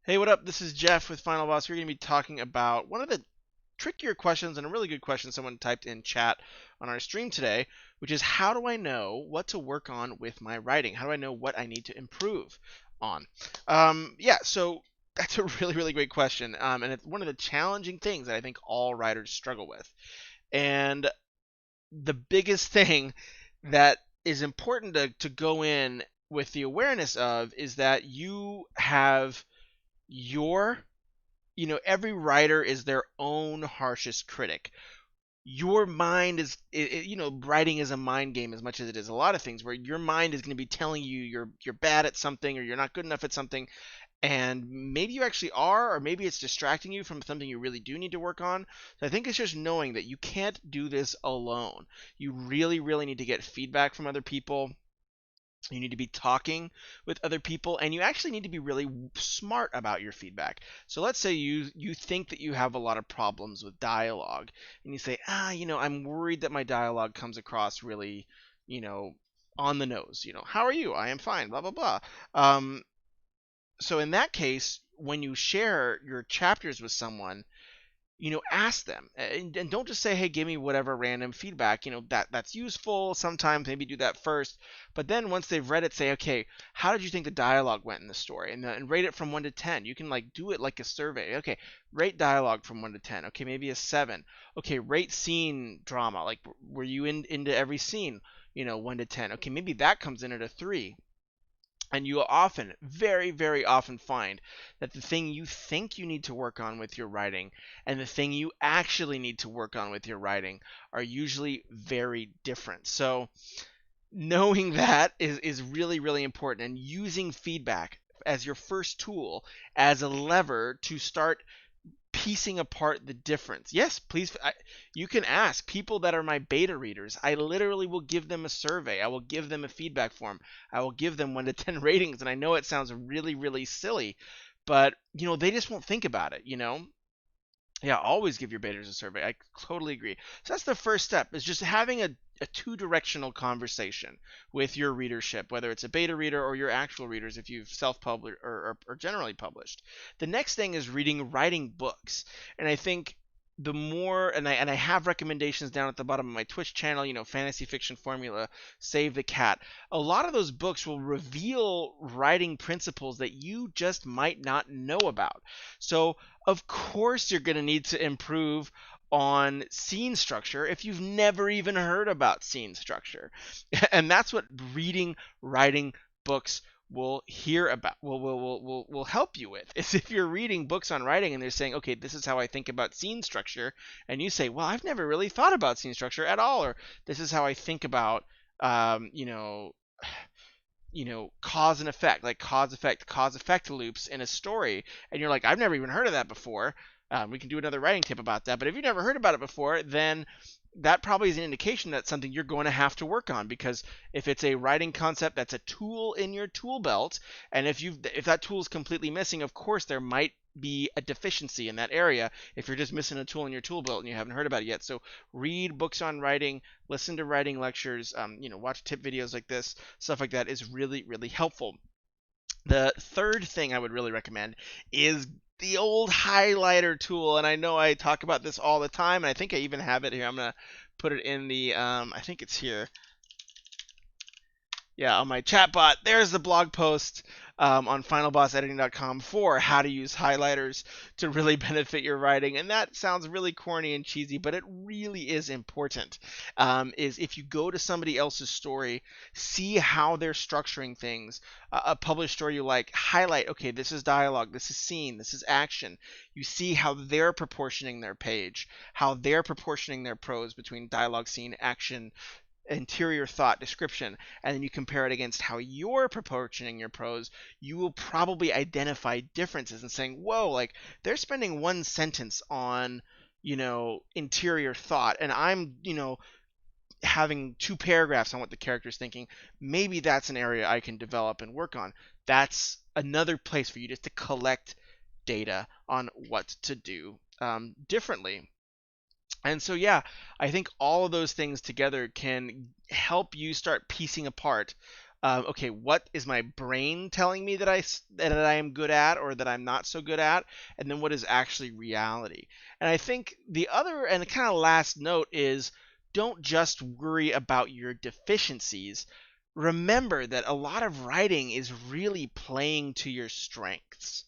Hey, what up? This is Jeff with Final Boss. We're going to be talking about one of the trickier questions and a really good question someone typed in chat on our stream today, which is how do I know what to work on with my writing? How do I know what I need to improve on? So that's a really, really great question. And it's one of the challenging things that I think all writers struggle with. And the biggest thing that is important to go in with the awareness of is that you have your every writer is their own harshest critic. Your mind is writing is a mind game as much as it is a lot of things where your mind is going to be telling you you're bad at something or you're not good enough at something, and maybe you actually are, or maybe it's distracting you from something you really do need to work on. So I think it's just knowing that you can't do this alone. You really, really need to get feedback from other people. You need to be talking with other people, and you actually need to be really smart about your feedback. So let's say you think that you have a lot of problems with dialogue, and you say, I'm worried that my dialogue comes across really, you know, on the nose. How are you? I am fine. Blah blah blah. So in that case, when you share your chapters with someone, ask them, and don't just say, hey, give me whatever random feedback. That's useful sometimes. Maybe do that first, but then once they've read it, say, okay, how did you think the dialogue went in the story, and rate it from 1 to 10. You can like do it like a survey. Okay, rate dialogue from 1 to 10. Okay, maybe a 7. Okay, rate scene drama, like were you into every scene, 1 to 10. Okay, maybe that comes in at a 3. And you will often, very, very often find that the thing you think you need to work on with your writing and the thing you actually need to work on with your writing are usually very different. So knowing that is really, really important, and using feedback as your first tool, as a lever to start piecing apart the difference. Yes, please. You can ask people that are my beta readers. I literally will give them a survey. I will give them a feedback form. I will give them 1 to 10 ratings. And I know it sounds really, really silly, but they just won't think about it. Yeah, always give your betas a survey. I totally agree. So that's the first step, is just having a two-directional conversation with your readership, whether it's a beta reader or your actual readers if you've self-published or generally published. The next thing is writing books. And I think the more, and I have recommendations down at the bottom of my Twitch channel, Fantasy Fiction Formula, Save the Cat. A lot of those books will reveal writing principles that you just might not know about. So of course you're going to need to improve on scene structure if you've never even heard about scene structure. And that's what writing books will hear about will help you with, is if you're reading books on writing and they're saying, okay, this is how I think about scene structure, and you say, well, I've never really thought about scene structure at all, or this is how I think about um, you know cause and effect, like cause effect loops in a story, and you're like, I've never even heard of that before. We can do another writing tip about that, but if you've never heard about it before, then that probably is an indication that's something you're going to have to work on, because if it's a writing concept that's a tool in your tool belt, and if that tool is completely missing, of course there might be a deficiency in that area if you're just missing a tool in your tool belt and you haven't heard about it yet. So read books on writing, listen to writing lectures, watch tip videos like this. Stuff like that is really, really helpful. The third thing I would really recommend is the old highlighter tool, and I know I talk about this all the time, and I think I even have it here. I'm gonna put it in the I think it's here. Yeah, on my chatbot. There's the blog post on finalbossediting.com for how to use highlighters to really benefit your writing. And that sounds really corny and cheesy, but it really is important. Is if you go to somebody else's story, see how they're structuring things. A published story you like, highlight, okay, this is dialogue, this is scene, this is action. You see how they're proportioning their page, how they're proportioning their prose between dialogue, scene, action, interior thought, description, and then you compare it against how you're proportioning your prose, you will probably identify differences and saying, whoa, like they're spending 1 sentence on, interior thought, and I'm, having 2 paragraphs on what the character's thinking. Maybe that's an area I can develop and work on. That's another place for you just to collect data on what to do differently. And so, yeah, I think all of those things together can help you start piecing apart Okay, what is my brain telling me that I am good at or that I'm not so good at, and then what is actually reality. And I think the other and the kind of last note is don't just worry about your deficiencies. Remember that a lot of writing is really playing to your strengths.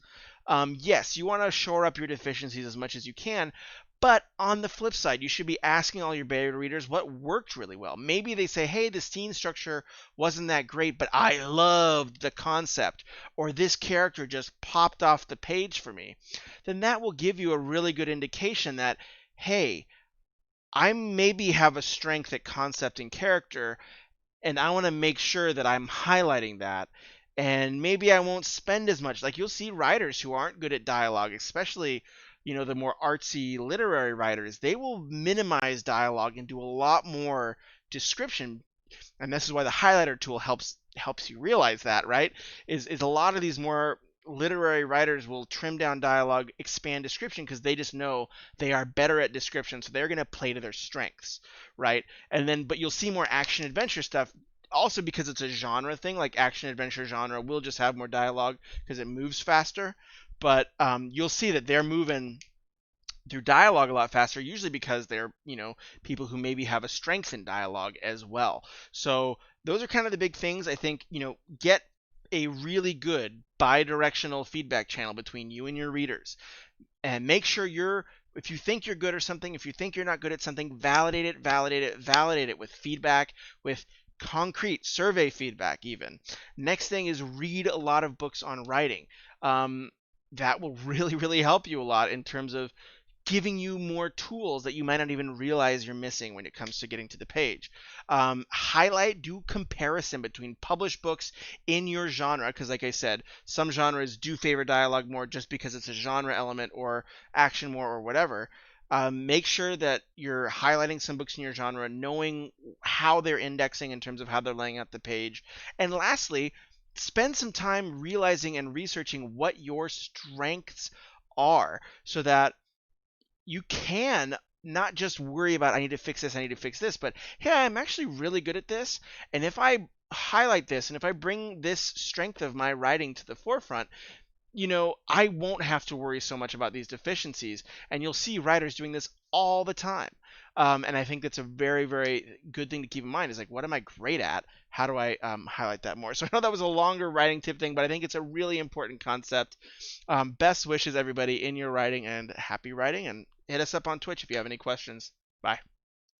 Yes, you want to shore up your deficiencies as much as you can, but on the flip side, you should be asking all your beta readers what worked really well. Maybe they say, hey, the scene structure wasn't that great, but I loved the concept, or this character just popped off the page for me. Then that will give you a really good indication that, hey, I maybe have a strength at concept and character, and I want to make sure that I'm highlighting that. And maybe I won't spend as much. Like you'll see writers who aren't good at dialogue, especially the more artsy literary writers. They will minimize dialogue and do a lot more description, and this is why the highlighter tool helps you realize that, right? Is a lot of these more literary writers will trim down dialogue, expand description because they just know they are better at description, so they're going to play to their strengths, right? And then but you'll see more action adventure stuff also because it's a genre thing, like action adventure genre will just have more dialogue because it moves faster, but you'll see that they're moving through dialogue a lot faster, usually because they're, people who maybe have a strength in dialogue as well. So those are kind of the big things. I think, get a really good bi-directional feedback channel between you and your readers. And make sure if you think you're good or something, if you think you're not good at something, validate it with feedback, with concrete survey feedback even. Next thing is read a lot of books on writing. That will really, really help you a lot in terms of giving you more tools that you might not even realize you're missing when it comes to getting to the page. Do comparison between published books in your genre, because like I said, some genres do favor dialogue more just because it's a genre element or action more or whatever. Make sure that you're highlighting some books in your genre, knowing how they're indexing in terms of how they're laying out the page. And lastly, spend some time realizing and researching what your strengths are so that you can not just worry about I need to fix this, I need to fix this, but hey, I'm actually really good at this, and if I highlight this and if I bring this strength of my writing to the forefront, I won't have to worry so much about these deficiencies. And you'll see writers doing this all the time. And I think that's a very, very good thing to keep in mind is like, what am I great at? How do I highlight that more? So I know that was a longer writing tip thing, but I think it's a really important concept. Best wishes, everybody, in your writing, and happy writing. And hit us up on Twitch if you have any questions. Bye.